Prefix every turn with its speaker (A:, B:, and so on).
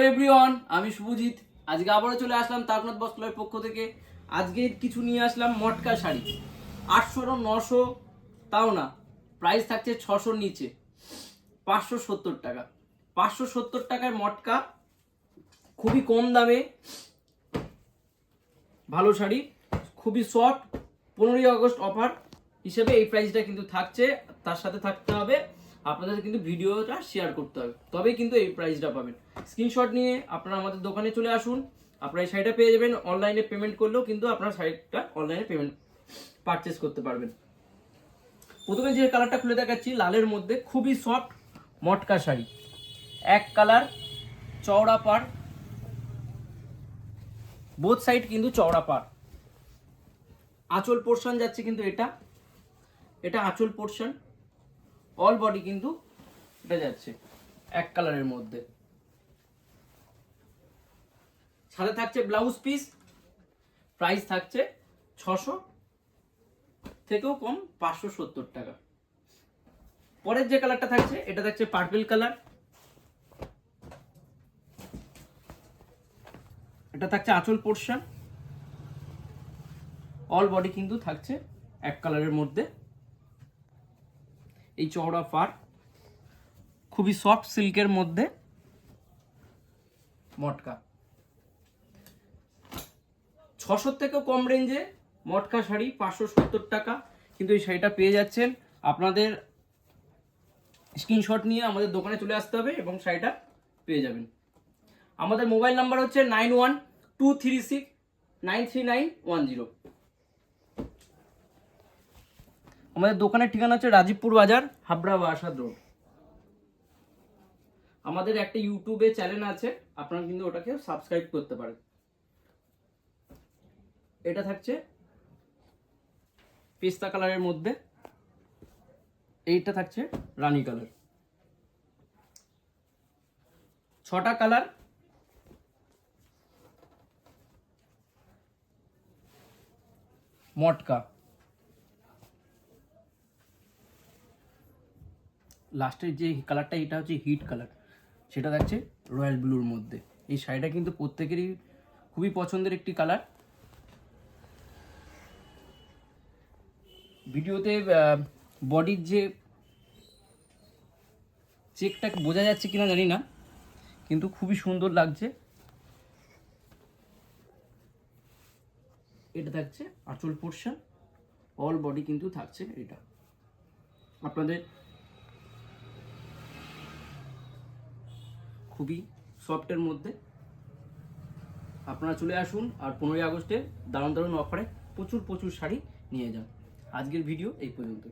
A: Everyone, আমি শুভজিৎ। আজকে আবারও চলে আসলাম তারকনাথ বস্ত্রালয়ের পক্ষ থেকে। আজকে কিছু নিয়ে আসলাম মটকা শাড়ি। 800 900 তাও না, প্রাইস থাকছে 600 নিচে, 570 টাকা। 570 টাকায় মটকা, খুবই কম দামে ভালো শাড়ি, খুবই সফট। 15ই আগস্ট অফার হিসেবে এই প্রাইসটা কিন্তু থাকছে। তার সাথে থাকতে হবে আপনাদের কিন্তু ভিডিওটা শেয়ার করতে হবে, তবেই কিন্তু এই প্রাইসটা পাবেন। স্ক্রিনশট নিয়ে আপনারা আমাদের দোকানে চলে আসুন, আপনারা এই শাড়িটা পেয়ে যাবেন। অনলাইনে পেমেন্ট করলেও কিন্তু আপনারা শাড়িটা অনলাইনে পেমেন্ট পারচেস করতে পারবেন। প্রথমে যে কালারটা খুলে দেখাচ্ছি, লালের মধ্যে খুবই সফট মটকা শাড়ি, এক কালার, চওড়া পাড়, বোথ সাইড কিন্তু চওড়া পাড়। আঁচল পোর্শন যাচ্ছে কিন্তু এটা আঁচল পোর্শন, অল বডি কিন্তু এটা যাচ্ছে এক কালারের মধ্যে। সাথে থাকছে ব্লাউজ পিস, প্রাইস থাকছে 600 থেকেও কম, 570 টাকা। পরের যে কালারটা থাকছে এটা থাকছে পার্পল কালার, এটা থাকছে আঁচল পোর্শন, অল বডি কিন্তু থাকছে এক কালারের মধ্যে। এই চওড়া পাড়, খুবই সফট সিল্কের মধ্যে মটকা। 600 থেকেও কম রেঞ্জে মটকা শাড়ি 570 টাকা, কিন্তু এই শাড়িটা পেয়ে যাচ্ছেন। আপনাদের স্ক্রিনশট নিয়ে আমাদের দোকানে চলে আসতে হবে এবং শাড়িটা পেয়ে যাবেন। আমাদের মোবাইল নাম্বার হচ্ছে 9123693910। আমাদের দোকানের ঠিকানা হচ্ছে রাজীবপুর বাজার, হাবড়া বারাসাত রোড। আমাদের একটা ইউটিউবে চ্যানেল আছে, আপনারা কিন্তু ওটাকে সাবস্ক্রাইব করতে পারেন। এটা থাকছে পেস্তা কালারের মধ্যে, এইটা থাকছে রানী কালার। 6টা কালার, মটকা। লাস্টের যে কালারটা এটা হচ্ছে হিট কালার, সেটা থাকছে রয়্যাল ব্লুর মধ্যে। এই শাড়িটা কিন্তু প্রত্যেকেরই খুবই পছন্দের একটি কালার। ভিডিওতে বডির যে চেকটা বোঝা যাচ্ছে কিনা জানি না, কিন্তু খুবই সুন্দর লাগছে। এটা থাকছে আঁচল পোর্শন, অল বডি কিন্তু থাকছে এটা। আপনাদের খুবই সফটের মধ্যে আপনারা চলে আসুন, আর 15ই আগস্টে দারুণ দারুণ অফারে প্রচুর শাড়ি নিয়ে যান। আজকের ভিডিও এই পর্যন্ত।